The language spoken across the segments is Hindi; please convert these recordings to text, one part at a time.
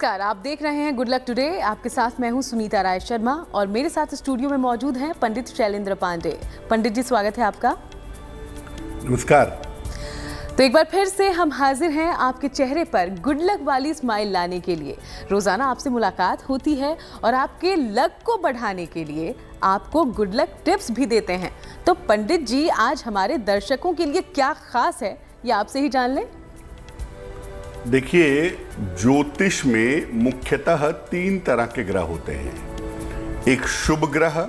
नमस्कार, आप देख रहे हैं गुड लक टुडे। आपके साथ मैं हूं सुनीता राय शर्मा और मेरे साथ स्टूडियो में मौजूद हैं पंडित शैलेंद्र पांडे। पंडित जी, स्वागत है आपका। नमस्कार। तो एक बार फिर से हम हाजिर हैं आपके चेहरे पर गुड लक वाली स्माइल लाने के लिए। रोजाना आपसे मुलाकात होती है और आपके लक को बढ़ाने के लिए आपको गुड लक टिप्स भी देते हैं। तो पंडित जी, आज हमारे दर्शकों के लिए क्या खास है, ये आपसे ही जान लें। देखिए, ज्योतिष में मुख्यतः 3 तरह के ग्रह होते हैं। एक शुभ ग्रह,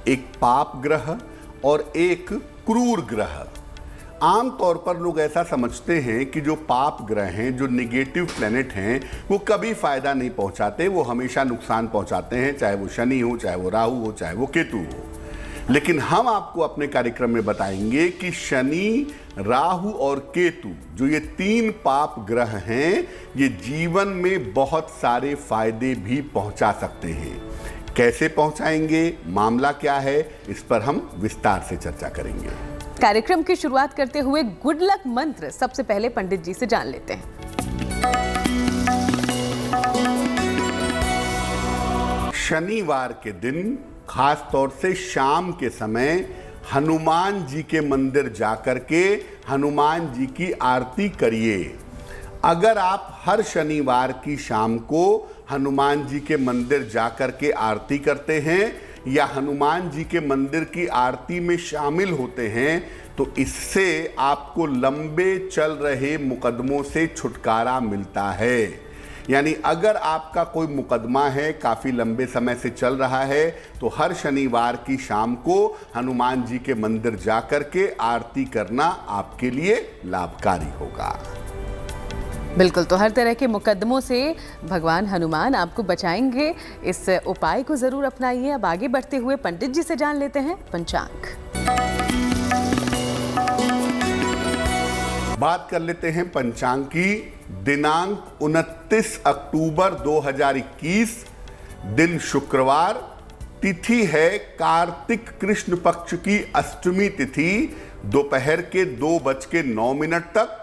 एक पाप ग्रह और एक क्रूर ग्रह। आमतौर पर लोग ऐसा समझते हैं कि जो पाप ग्रह हैं, जो नेगेटिव प्लैनेट हैं, वो कभी फायदा नहीं पहुंचाते, वो हमेशा नुकसान पहुंचाते हैं, चाहे वो शनि हो, चाहे वो राहु हो, चाहे वो केतु हो। लेकिन हम आपको अपने कार्यक्रम में बताएंगे कि शनि, राहु और केतु, जो ये 3 पाप ग्रह हैं, ये जीवन में बहुत सारे फायदे भी पहुंचा सकते हैं। कैसे पहुंचाएंगे, मामला क्या है, इस पर हम विस्तार से चर्चा करेंगे। कार्यक्रम की शुरुआत करते हुए गुड लक मंत्र सबसे पहले पंडित जी से जान लेते हैं। शनिवार के दिन खास तौर से शाम के समय हनुमान जी के मंदिर जाकर के हनुमान जी की आरती करिए। अगर आप हर शनिवार की शाम को हनुमान जी के मंदिर जाकर के आरती करते हैं या हनुमान जी के मंदिर की आरती में शामिल होते हैं, तो इससे आपको लंबे चल रहे मुकदमों से छुटकारा मिलता है। यानी अगर आपका कोई मुकदमा है, काफ़ी लंबे समय से चल रहा है, तो हर शनिवार की शाम को हनुमान जी के मंदिर जाकर के आरती करना आपके लिए लाभकारी होगा। बिल्कुल, तो हर तरह के मुकदमों से भगवान हनुमान आपको बचाएंगे। इस उपाय को जरूर अपनाइए। अब आगे बढ़ते हुए पंडित जी से जान लेते हैं पंचांग। बात कर लेते हैं पंचांग की। दिनांक 29 अक्टूबर 2021, दिन शुक्रवार, तिथि है कार्तिक कृष्ण पक्ष की अष्टमी तिथि, दोपहर के 2:09 तक।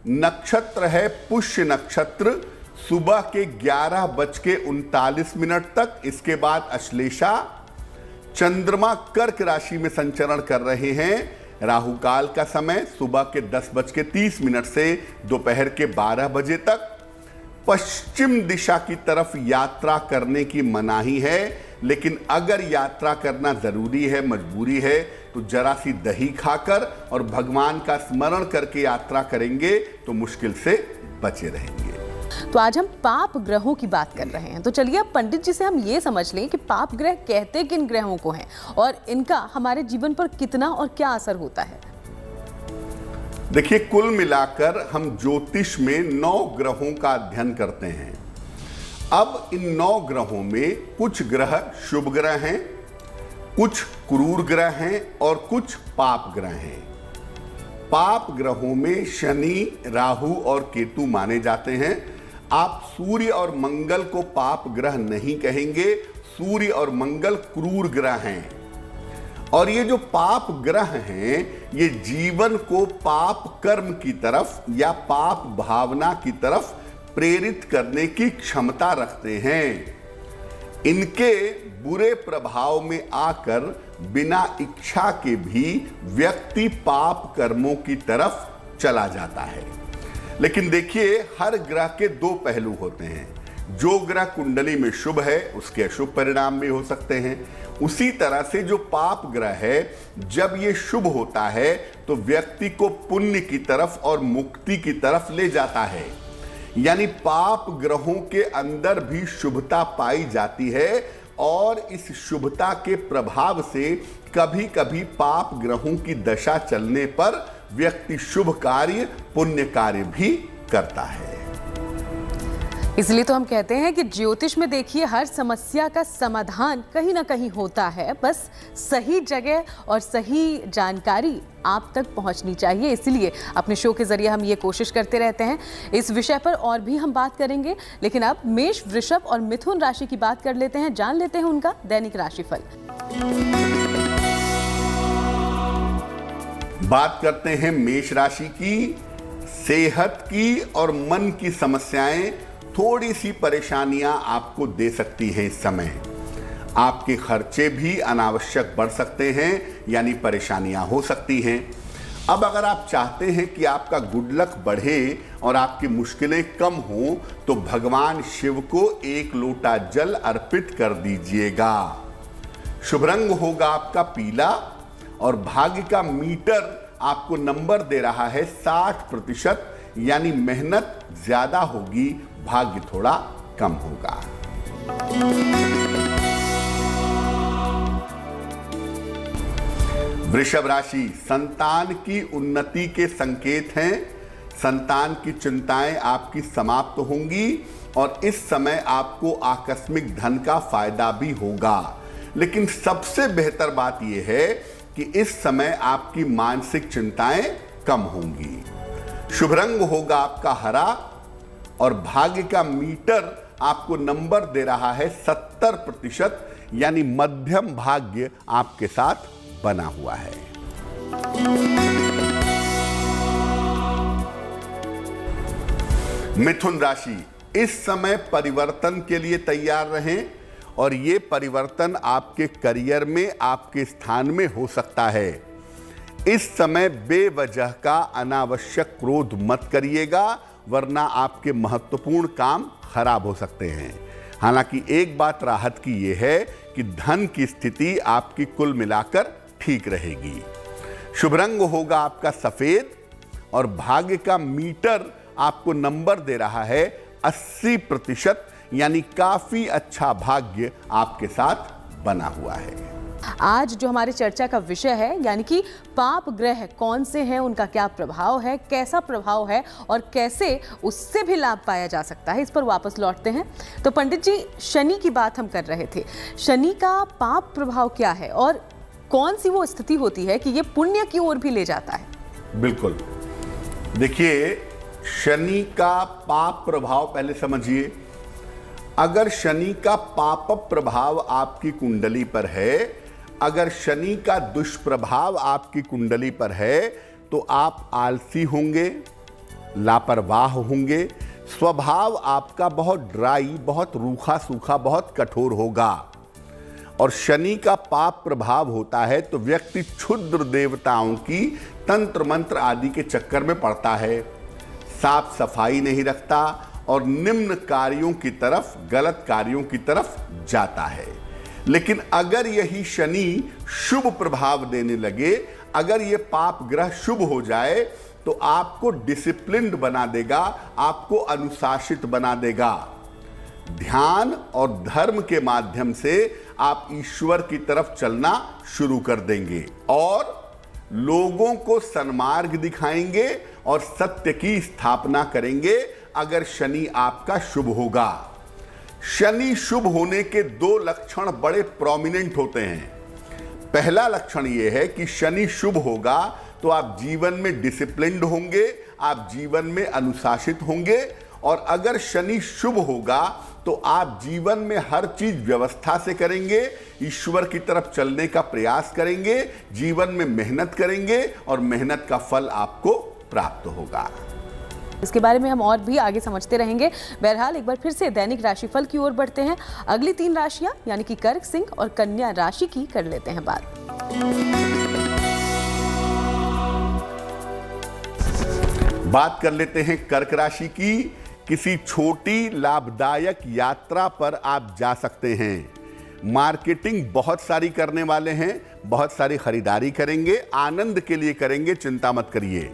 नक्षत्र है पुष्य नक्षत्र, सुबह के 11:39 तक। इसके बाद अश्लेषा। चंद्रमा कर्क राशि में संचरण कर रहे हैं। राहु काल का समय सुबह के 10:30 से दोपहर के 12 बजे तक। पश्चिम दिशा की तरफ यात्रा करने की मनाही है, लेकिन अगर यात्रा करना जरूरी है, मजबूरी है, तो जरा सी दही खाकर और भगवान का स्मरण करके यात्रा करेंगे तो मुश्किल से बचे रहेंगे। तो आज हम पाप ग्रहों की बात कर रहे हैं। तो चलिए अब पंडित जी से हम ये समझ लें कि पाप ग्रह कहते किन ग्रहों को हैं और इनका हमारे जीवन पर कितना और क्या असर होता है। देखिए, कुल मिलाकर हम ज्योतिष में 9 ग्रहों का अध्ययन करते हैं। अब इन 9 ग्रहों में कुछ ग्रह शुभ ग्रह हैं, कुछ क्रूर ग्रह हैं और कुछ पाप ग्रह हैं। पाप ग्रहों में शनि, राहु और केतु माने जाते हैं। आप सूर्य और मंगल को पाप ग्रह नहीं कहेंगे, सूर्य और मंगल क्रूर ग्रह हैं। और ये जो पाप ग्रह हैं, ये जीवन को पाप कर्म की तरफ या पाप भावना की तरफ प्रेरित करने की क्षमता रखते हैं। इनके बुरे प्रभाव में आकर बिना इच्छा के भी व्यक्ति पाप कर्मों की तरफ चला जाता है। लेकिन देखिए, हर ग्रह के 2 पहलू होते हैं। जो ग्रह कुंडली में शुभ है, उसके अशुभ परिणाम भी हो सकते हैं। उसी तरह से जो पाप ग्रह है, जब ये शुभ होता है तो व्यक्ति को पुण्य की तरफ और मुक्ति की तरफ ले जाता है। यानी पाप ग्रहों के अंदर भी शुभता पाई जाती है और इस शुभता के प्रभाव से कभी कभी पाप ग्रहों की दशा चलने पर व्यक्ति शुभ कार्य, पुण्य कार्य भी करता है। इसलिए तो हम कहते हैं कि ज्योतिष में देखिए, हर समस्या का समाधान कहीं ना कहीं होता है। बस सही जगह और सही जानकारी आप तक पहुंचनी चाहिए। इसलिए अपने शो के जरिए हम ये कोशिश करते रहते हैं। इस विषय पर और भी हम बात करेंगे, लेकिन अब मेष, वृषभ और मिथुन राशि की बात कर लेते हैं। जान लेते हैं उनका दैनिक राशिफल। बात करते हैं मेष राशि की। सेहत की और मन की समस्याएं थोड़ी सी परेशानियां आपको दे सकती हैं इस समय। आपके खर्चे भी अनावश्यक बढ़ सकते हैं, यानी परेशानियां हो सकती हैं। अब अगर आप चाहते हैं कि आपका गुड लक बढ़े और आपकी मुश्किलें कम हों, तो भगवान शिव को 1 लोटा जल अर्पित कर दीजिएगा। शुभ रंग होगा आपका पीला और भाग्य का मीटर आपको नंबर दे रहा है 60%, यानी मेहनत ज्यादा होगी, भाग्य थोड़ा कम होगा। वृषभ राशि, संतान की उन्नति के संकेत हैं। संतान की चिंताएं आपकी समाप्त होंगी और इस समय आपको आकस्मिक धन का फायदा भी होगा। लेकिन सबसे बेहतर बात यह है कि इस समय आपकी मानसिक चिंताएं कम होंगी। शुभ रंग होगा आपका हरा और भाग्य का मीटर आपको नंबर दे रहा है 70%, यानी मध्यम भाग्य आपके साथ बना हुआ है। मिथुन राशि, इस समय परिवर्तन के लिए तैयार रहें और ये परिवर्तन आपके करियर में, आपके स्थान में हो सकता है। इस समय बेवजह का अनावश्यक क्रोध मत करिएगा, वरना आपके महत्वपूर्ण काम खराब हो सकते हैं। हालांकि एक बात राहत की यह है कि धन की स्थिति आपकी कुल मिलाकर ठीक रहेगी। शुभ रंग होगा आपका सफेद और भाग्य का मीटर आपको नंबर दे रहा है 80%, यानी काफी अच्छा भाग्य आपके साथ बना हुआ है। आज जो हमारे चर्चा का विषय है, यानी कि पाप ग्रह कौन से हैं, उनका क्या प्रभाव है, कैसा प्रभाव है और कैसे उससे भी लाभ पाया जा सकता है, इस पर वापस लौटते हैं। तो पंडित जी, शनि की बात हम कर रहे थे। शनि का पाप प्रभाव क्या है और कौन सी वो स्थिति होती है कि ये पुण्य की ओर भी ले जाता है? बिल्कुल, देखिए, शनि का पाप प्रभाव पहले समझिए। अगर शनि का पाप प्रभाव आपकी कुंडली पर है, अगर शनि का दुष्प्रभाव आपकी कुंडली पर है, तो आप आलसी होंगे, लापरवाह होंगे, स्वभाव आपका बहुत ड्राई, बहुत रूखा सूखा, बहुत कठोर होगा। और शनि का पाप प्रभाव होता है तो व्यक्ति क्षुद्र देवताओं की तंत्र मंत्र आदि के चक्कर में पड़ता है, साफ सफाई नहीं रखता और निम्न कार्यों की तरफ, गलत कार्यों की तरफ जाता है। लेकिन अगर यही शनि शुभ प्रभाव देने लगे, अगर ये पाप ग्रह शुभ हो जाए, तो आपको डिसिप्लिन्ड बना देगा, आपको अनुशासित बना देगा। ध्यान और धर्म के माध्यम से आप ईश्वर की तरफ चलना शुरू कर देंगे और लोगों को सन्मार्ग दिखाएंगे और सत्य की स्थापना करेंगे। अगर शनि आपका शुभ होगा, शनि शुभ होने के 2 लक्षण बड़े प्रोमिनेंट होते हैं। पहला लक्षण यह है कि शनि शुभ होगा तो आप जीवन में डिसिप्लिन्ड होंगे, आप जीवन में अनुशासित होंगे, और अगर शनि शुभ होगा तो आप जीवन में हर चीज व्यवस्था से करेंगे, ईश्वर की तरफ चलने का प्रयास करेंगे, जीवन में मेहनत करेंगे और मेहनत का फल आपको प्राप्त होगा। इसके बारे में हम और भी आगे समझते रहेंगे। बहरहाल एक बार फिर से दैनिक राशिफल की ओर बढ़ते हैं। अगली 3 राशियां यानी कि कर्क, सिंह और कन्या राशि की कर लेते हैं बात। बात कर लेते हैं कर्क राशि की। किसी छोटी लाभदायक यात्रा पर आप जा सकते हैं। मार्केटिंग बहुत सारी करने वाले हैं, बहुत सारी खरीदारी करेंगे, आनंद के लिए करेंगे, चिंता मत करिए।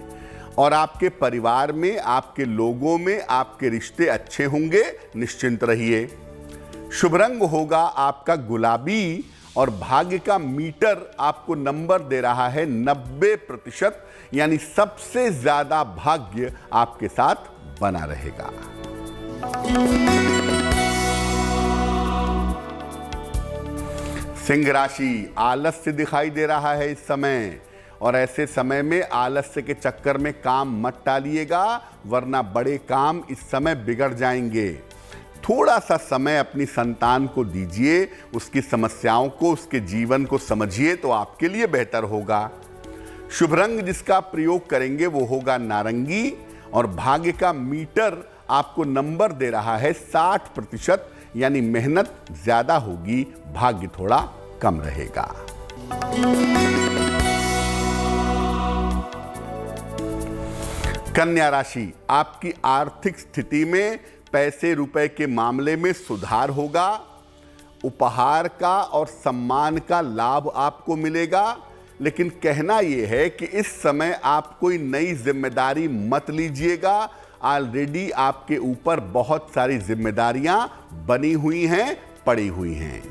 और आपके परिवार में, आपके लोगों में आपके रिश्ते अच्छे होंगे, निश्चिंत रहिए। शुभ रंग होगा आपका गुलाबी और भाग्य का मीटर आपको नंबर दे रहा है 90%, यानी सबसे ज्यादा भाग्य आपके साथ बना रहेगा। सिंह राशि, आलस्य दिखाई दे रहा है इस समय, और ऐसे समय में आलस्य के चक्कर में काम मत टालिएगा, वरना बड़े काम इस समय बिगड़ जाएंगे। थोड़ा सा समय अपनी संतान को दीजिए, उसकी समस्याओं को, उसके जीवन को समझिए, तो आपके लिए बेहतर होगा। शुभ रंग जिसका प्रयोग करेंगे वो होगा नारंगी और भाग्य का मीटर आपको नंबर दे रहा है 60%, यानी मेहनत ज्यादा होगी, भाग्य थोड़ा कम रहेगा। कन्या राशि, आपकी आर्थिक स्थिति में पैसे रुपए के मामले में सुधार होगा। उपहार का और सम्मान का लाभ आपको मिलेगा, लेकिन कहना यह है कि इस समय आप कोई नई जिम्मेदारी मत लीजिएगा। ऑलरेडी आपके ऊपर बहुत सारी जिम्मेदारियां बनी हुई हैं, पड़ी हुई हैं।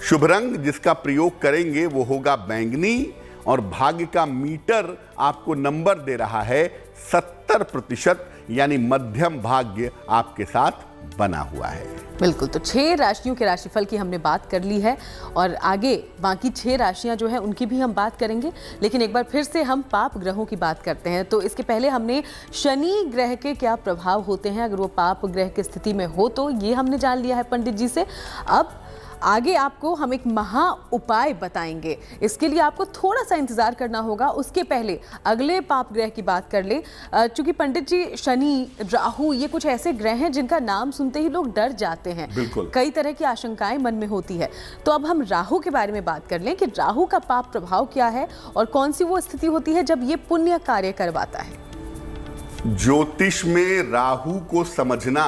शुभ रंग जिसका प्रयोग करेंगे वो होगा बैंगनी, और भाग्य का मीटर आपको नंबर दे रहा है 70%, यानी मध्यम भाग्य आपके साथ बना हुआ है। बिल्कुल, तो 6 राशियों के राशिफल की हमने बात कर ली है और आगे बाकी 6 राशियां जो हैं उनकी भी हम बात करेंगे, लेकिन एक बार फिर से हम पाप ग्रहों की बात करते हैं। तो इसके पहले हमने शनि ग्रह के क्या प्रभाव होते हैं अगर वो पाप ग्रह की स्थिति में हो, तो ये हमने जान लिया है पंडित जी से। अब आगे आपको हम एक महा उपाय बताएंगे, इसके लिए आपको थोड़ा सा इंतजार करना होगा। उसके पहले अगले पाप ग्रह की बात कर ले, चूंकि पंडित जी शनि, राहु ये कुछ ऐसे ग्रह हैं जिनका नाम सुनते ही लोग डर जाते हैं। बिल्कुल। कई तरह की आशंकाएं मन में होती है। तो अब हम राहु के बारे में बात कर लें कि राहु का पाप प्रभाव क्या है और कौन सी वो स्थिति होती है जब ये पुण्य कार्य करवाता है। ज्योतिष में राहु को समझना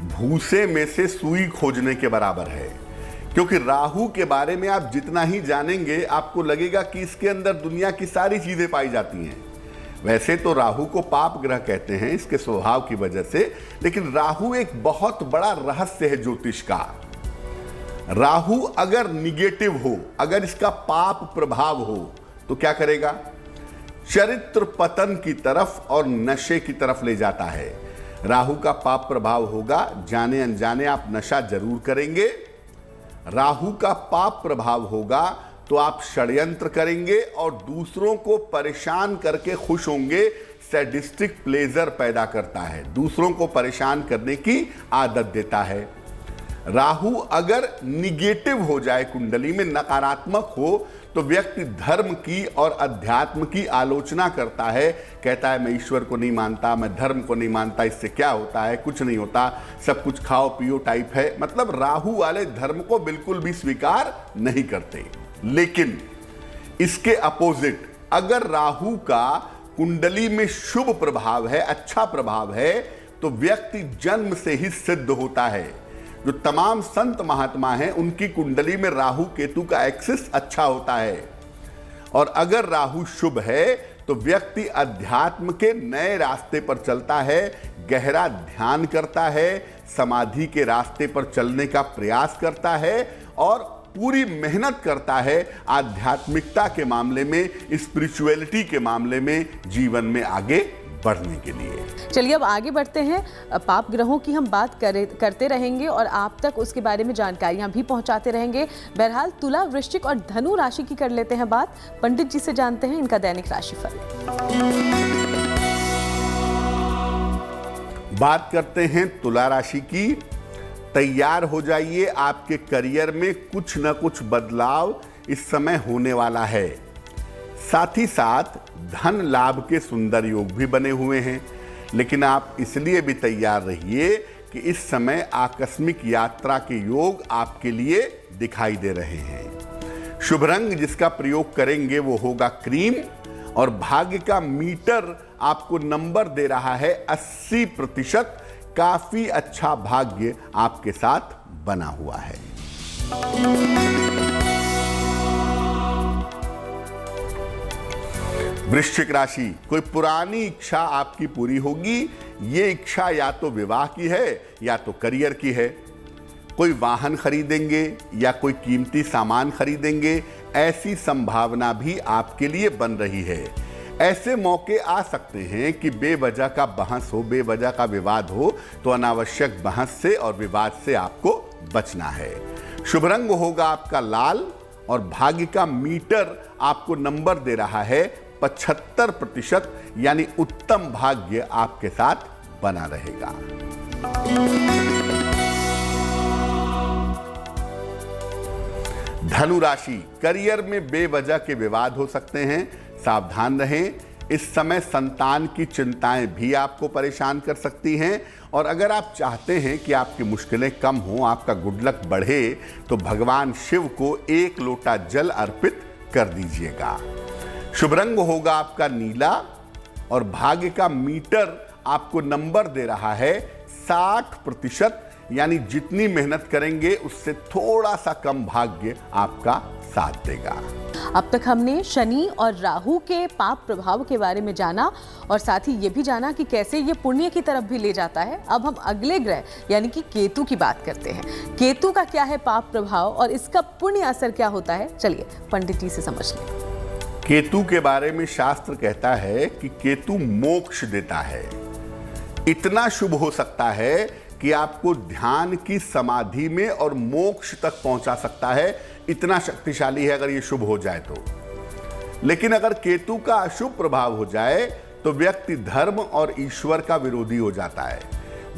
भूसे में से सुई खोजने के बराबर है, क्योंकि राहु के बारे में आप जितना ही जानेंगे आपको लगेगा कि इसके अंदर दुनिया की सारी चीजें पाई जाती हैं। वैसे तो राहु को पाप ग्रह कहते हैं इसके स्वभाव की वजह से, लेकिन राहु एक बहुत बड़ा रहस्य है ज्योतिष का। राहु अगर निगेटिव हो, अगर इसका पाप प्रभाव हो, तो क्या करेगा? चरित्र पतन की तरफ और नशे की तरफ ले जाता है। राहु का पाप प्रभाव होगा, जाने अनजाने आप नशा जरूर करेंगे। राहु का पाप प्रभाव होगा तो आप षड्यंत्र करेंगे और दूसरों को परेशान करके खुश होंगे। सैडिस्टिक प्लेजर पैदा करता है, दूसरों को परेशान करने की आदत देता है। राहु अगर निगेटिव हो जाए, कुंडली में नकारात्मक हो, तो व्यक्ति धर्म की और अध्यात्म की आलोचना करता है, कहता है मैं ईश्वर को नहीं मानता, मैं धर्म को नहीं मानता, इससे क्या होता है, कुछ नहीं होता, सब कुछ खाओ पियो टाइप है। मतलब राहु वाले धर्म को बिल्कुल भी स्वीकार नहीं करते। लेकिन इसके अपोजिट अगर राहु का कुंडली में शुभ प्रभाव है, अच्छा प्रभाव है, तो व्यक्ति जन्म से ही सिद्ध होता है। जो तमाम संत महात्मा हैं उनकी कुंडली में राहु केतु का एक्सिस अच्छा होता है। और अगर राहु शुभ है तो व्यक्ति अध्यात्म के नए रास्ते पर चलता है, गहरा ध्यान करता है, समाधि के रास्ते पर चलने का प्रयास करता है और पूरी मेहनत करता है आध्यात्मिकता के मामले में, स्पिरिचुअलिटी के मामले में, जीवन में आगे बढ़ने के लिए। चलिए अब आगे बढ़ते हैं। पाप ग्रहों की हम बात करते रहेंगे और आप तक उसके बारे में जानकारियां भी पहुंचाते रहेंगे। बहरहाल तुला, वृश्चिक और धनु राशि की कर लेते हैं बात। पंडित जी से जानते हैं इनका दैनिक राशिफल। बात करते हैं तुला राशि की। तैयार हो जाइए, आपके करियर में कुछ न कुछ बदलाव इस समय होने वाला है। साथ ही साथ धन लाभ के सुंदर योग भी बने हुए हैं, लेकिन आप इसलिए भी तैयार रहिए कि इस समय आकस्मिक यात्रा के योग आपके लिए दिखाई दे रहे हैं। शुभ रंग जिसका प्रयोग करेंगे वो होगा क्रीम, और भाग्य का मीटर आपको नंबर दे रहा है 80%। काफी अच्छा भाग्य आपके साथ बना हुआ है। वृश्चिक राशि, कोई पुरानी इच्छा आपकी पूरी होगी। ये इच्छा या तो विवाह की है या तो करियर की है। कोई वाहन खरीदेंगे या कोई कीमती सामान खरीदेंगे, ऐसी संभावना भी आपके लिए बन रही है। ऐसे मौके आ सकते हैं कि बेवजह का बहस हो, बेवजह का विवाद हो, तो अनावश्यक बहस से और विवाद से आपको बचना है। शुभ रंग होगा आपका लाल, और भाग्य का मीटर आपको नंबर दे रहा है 75%, यानी उत्तम भाग्य आपके साथ बना रहेगा। धनु राशि, करियर में बेवजह के विवाद हो सकते हैं, सावधान रहें। इस समय संतान की चिंताएं भी आपको परेशान कर सकती हैं। और अगर आप चाहते हैं कि आपकी मुश्किलें कम हों, आपका गुड लक बढ़े, तो भगवान शिव को 1 लोटा जल अर्पित कर दीजिएगा। शुभ रंग होगा आपका नीला और भाग्य का मीटर आपको नंबर दे रहा है 60%, यानी जितनी मेहनत करेंगे उससे थोड़ा सा कम भाग्य आपका साथ देगा। अब तक हमने शनि और राहु के पाप प्रभाव के बारे में जाना और साथ ही ये भी जाना कि कैसे ये पुण्य की तरफ भी ले जाता है। अब हम अगले ग्रह यानी कि केतु की बात करते हैं। केतु का क्या है पाप प्रभाव और इसका पुण्य असर क्या होता है, चलिए पंडित जी से समझ लें। केतु के बारे में शास्त्र कहता है कि केतु मोक्ष देता है। इतना शुभ हो सकता है कि आपको ध्यान की समाधि में और मोक्ष तक पहुंचा सकता है। इतना शक्तिशाली है अगर ये शुभ हो जाए तो। लेकिन अगर केतु का अशुभ प्रभाव हो जाए तो व्यक्ति धर्म और ईश्वर का विरोधी हो जाता है।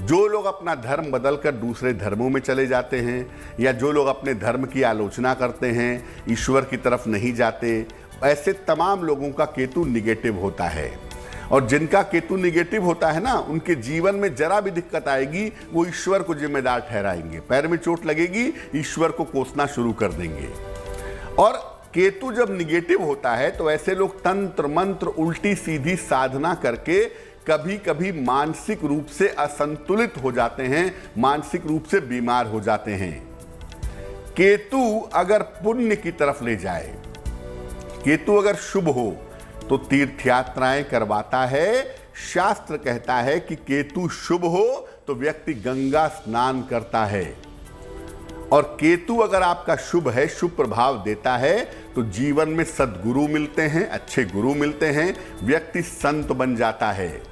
जो लोग अपना धर्म बदलकर दूसरे धर्मों में चले जाते हैं या जो लोग अपने धर्म की आलोचना करते हैं, ईश्वर की तरफ नहीं जाते, ऐसे तमाम लोगों का केतु निगेटिव होता है। और जिनका केतु निगेटिव होता है ना, उनके जीवन में जरा भी दिक्कत आएगी वो ईश्वर को जिम्मेदार ठहराएंगे। पैर में चोट लगेगी, ईश्वर को कोसना शुरू कर देंगे। और केतु जब निगेटिव होता है तो ऐसे लोग तंत्र मंत्र उल्टी सीधी साधना करके कभी कभी मानसिक रूप से असंतुलित हो जाते हैं, मानसिक रूप से बीमार हो जाते हैं। केतु अगर पुण्य की तरफ ले जाए, केतु अगर शुभ हो तो तीर्थ यात्राएं करवाता है। शास्त्र कहता है कि केतु शुभ हो तो व्यक्ति गंगा स्नान करता है। और केतु अगर आपका शुभ है, शुभ प्रभाव देता है, तो जीवन में सद्गुरु मिलते हैं, अच्छे गुरु मिलते हैं, व्यक्ति संत बन जाता है।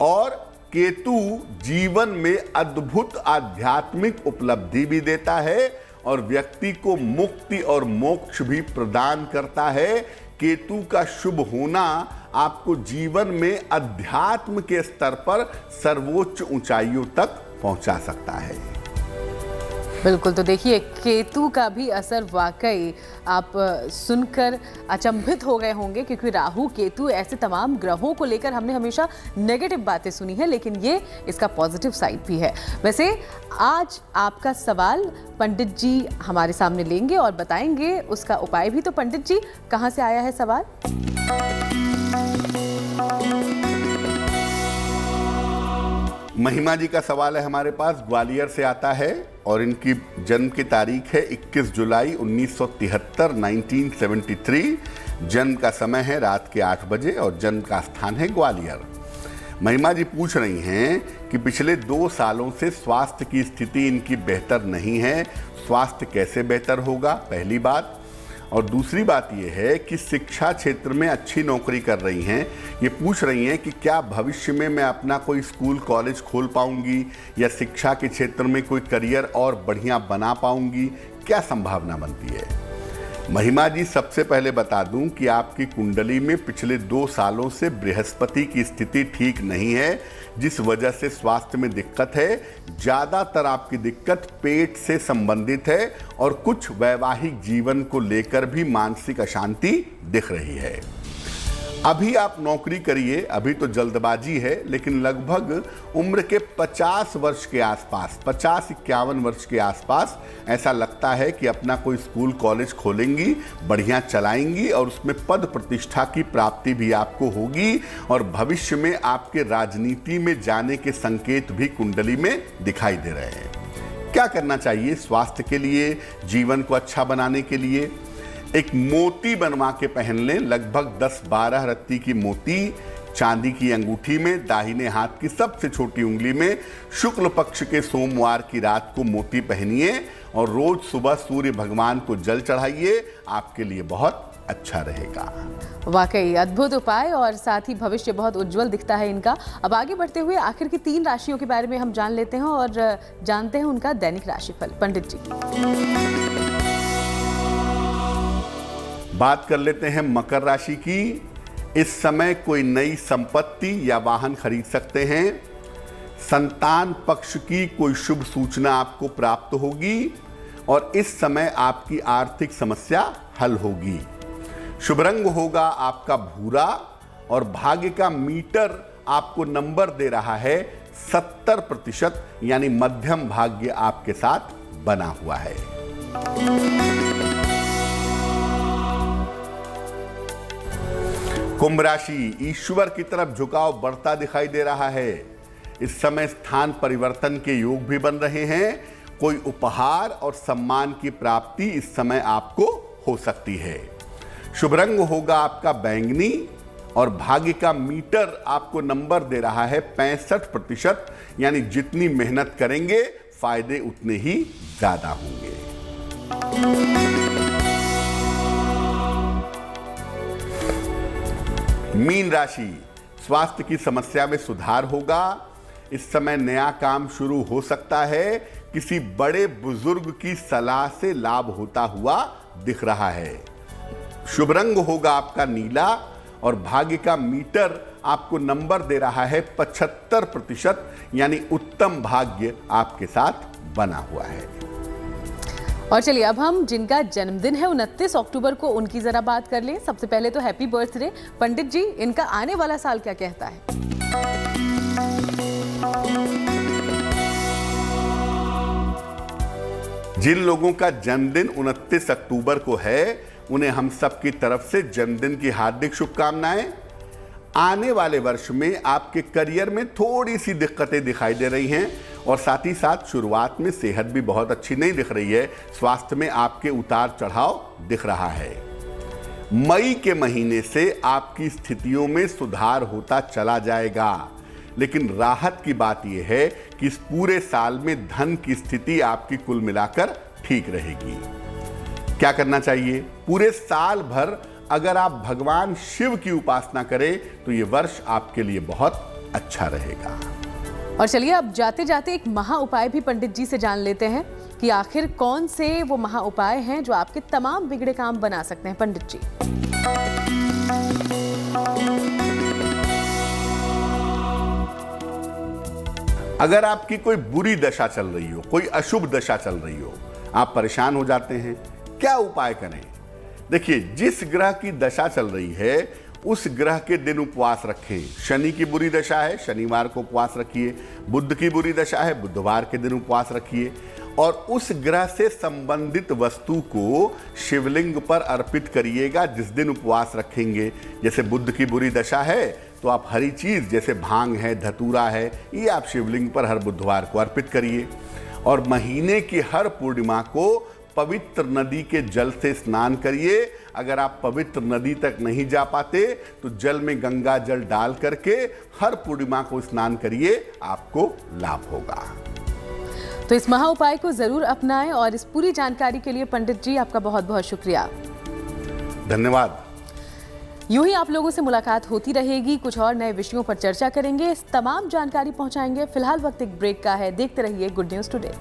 और केतु जीवन में अद्भुत आध्यात्मिक उपलब्धि भी देता है और व्यक्ति को मुक्ति और मोक्ष भी प्रदान करता है। केतु का शुभ होना आपको जीवन में अध्यात्म के स्तर पर सर्वोच्च ऊंचाइयों तक पहुंचा सकता है। बिल्कुल, तो देखिए केतु का भी असर वाकई आप सुनकर अचंभित हो गए होंगे, क्योंकि राहु केतु ऐसे तमाम ग्रहों को लेकर हमने हमेशा नेगेटिव बातें सुनी है, लेकिन ये इसका पॉजिटिव साइड भी है। वैसे आज आपका सवाल पंडित जी हमारे सामने लेंगे और बताएंगे उसका उपाय भी। तो पंडित जी, कहाँ से आया है सवाल? महिमा जी का सवाल है हमारे पास, ग्वालियर से आता है और इनकी जन्म की तारीख है 21 जुलाई 1973, 1973। जन्म का समय है रात के 8 बजे और जन्म का स्थान है ग्वालियर। महिमा जी पूछ रही हैं कि पिछले 2 सालों से स्वास्थ्य की स्थिति इनकी बेहतर नहीं है, स्वास्थ्य कैसे बेहतर होगा, पहली बात। और दूसरी बात यह है कि शिक्षा क्षेत्र में अच्छी नौकरी कर रही हैं। ये पूछ रही हैं कि क्या भविष्य में मैं अपना कोई स्कूल कॉलेज खोल पाऊंगी या शिक्षा के क्षेत्र में कोई करियर और बढ़िया बना पाऊंगी, क्या संभावना बनती है। महिमा जी, सबसे पहले बता दूं कि आपकी कुंडली में पिछले 2 सालों से बृहस्पति की स्थिति ठीक नहीं है, जिस वजह से स्वास्थ्य में दिक्कत है। ज़्यादातर आपकी दिक्कत पेट से संबंधित है और कुछ वैवाहिक जीवन को लेकर भी मानसिक अशांति दिख रही है। अभी आप नौकरी करिए, अभी तो जल्दबाजी है, लेकिन लगभग उम्र के 50 वर्ष के आसपास, 50-51 वर्ष के आसपास ऐसा लगता है कि अपना कोई स्कूल कॉलेज खोलेंगी, बढ़िया चलाएंगी और उसमें पद प्रतिष्ठा की प्राप्ति भी आपको होगी। और भविष्य में आपके राजनीति में जाने के संकेत भी कुंडली में दिखाई दे रहे हैं। क्या करना चाहिए स्वास्थ्य के लिए, जीवन को अच्छा बनाने के लिए? एक मोती बनवा के पहन लें, लगभग 10-12 रत्ती की मोती चांदी की अंगूठी में, दाहिने हाथ की सबसे छोटी उंगली में। शुक्ल पक्ष के सोमवार की रात को मोती पहनिए और रोज सुबह सूर्य भगवान को जल चढ़ाइए, आपके लिए बहुत अच्छा रहेगा। वाकई अद्भुत उपाय और साथ ही भविष्य बहुत उज्जवल दिखता है इनका। अब आगे बढ़ते हुए आखिर की 3 राशियों के बारे में हम जान लेते हैं और जानते हैं उनका दैनिक राशिफल। पंडित जी, बात कर लेते हैं मकर राशि की। इस समय कोई नई संपत्ति या वाहन खरीद सकते हैं। संतान पक्ष की कोई शुभ सूचना आपको प्राप्त होगी और इस समय आपकी आर्थिक समस्या हल होगी। शुभ रंग होगा आपका भूरा और भाग्य का मीटर आपको नंबर दे रहा है 70%, यानी मध्यम भाग्य आपके साथ बना हुआ है। कुंभ राशि, ईश्वर की तरफ झुकाव बढ़ता दिखाई दे रहा है। इस समय स्थान परिवर्तन के योग भी बन रहे हैं। कोई उपहार और सम्मान की प्राप्ति इस समय आपको हो सकती है। शुभ रंग होगा आपका बैंगनी और भाग्य का मीटर आपको नंबर दे रहा है 65%, यानी जितनी मेहनत करेंगे फायदे उतने ही ज्यादा होंगे। मीन राशि, स्वास्थ्य की समस्या में सुधार होगा। इस समय नया काम शुरू हो सकता है। किसी बड़े बुजुर्ग की सलाह से लाभ होता हुआ दिख रहा है। शुभ रंग होगा आपका नीला और भाग्य का मीटर आपको नंबर दे रहा है 75%, यानी उत्तम भाग्य आपके साथ बना हुआ है। और चलिए अब हम जिनका जन्मदिन है 29 अक्टूबर को, उनकी जरा बात कर लें। सबसे पहले तो हैप्पी बर्थडे पंडित जी, इनका आने वाला साल क्या कहता है? जिन लोगों का जन्मदिन 29 अक्टूबर को है, उन्हें हम सब की तरफ से जन्मदिन की हार्दिक शुभकामनाएं। आने वाले वर्ष में आपके करियर में थोड़ी सी दिक्कतें दिखाई दे रही हैं और साथ ही साथ शुरुआत में सेहत भी बहुत अच्छी नहीं दिख रही है। स्वास्थ्य में आपके उतार चढ़ाव दिख रहा है। मई के महीने से आपकी स्थितियों में सुधार होता चला जाएगा, लेकिन राहत की बात यह है कि इस पूरे साल में धन की स्थिति आपकी कुल मिलाकर ठीक रहेगी। क्या करना चाहिए? पूरे साल भर अगर आप भगवान शिव की उपासना करें तो ये वर्ष आपके लिए बहुत अच्छा रहेगा। और चलिए अब जाते जाते एक महा उपाय भी पंडित जी से जान लेते हैं कि आखिर कौन से वो महा उपाय हैं जो आपके तमाम बिगड़े काम बना सकते हैं। पंडित जी, अगर आपकी कोई बुरी दशा चल रही हो, कोई अशुभ दशा चल रही हो, आप परेशान हो जाते हैं, क्या उपाय करें? देखिए, जिस ग्रह की दशा चल रही है उस ग्रह के दिन उपवास रखें। शनि की बुरी दशा है, शनिवार को उपवास रखिए। बुध की बुरी दशा है, बुधवार के दिन उपवास रखिए। और उस ग्रह से संबंधित वस्तु को शिवलिंग पर अर्पित करिएगा जिस दिन उपवास रखेंगे। जैसे बुध की बुरी दशा है तो आप हरी चीज जैसे भांग है, धतूरा है, ये आप शिवलिंग पर हर बुधवार को अर्पित करिए। और महीने की हर पूर्णिमा को पवित्र नदी के जल से स्नान करिए। अगर आप पवित्र नदी तक नहीं जा पाते तो जल में गंगा जल डाल करके हर पूर्णिमा को स्नान करिए, आपको लाभ होगा। तो इस महा उपाय को जरूर अपनाएं। और इस पूरी जानकारी के लिए पंडित जी आपका बहुत बहुत शुक्रिया। धन्यवाद। यूं ही आप लोगों से मुलाकात होती रहेगी, कुछ और नए विषयों पर चर्चा करेंगे, इस तमाम जानकारी पहुंचाएंगे। फिलहाल वक्त एक ब्रेक का है। देखते रहिए गुड न्यूज टुडे।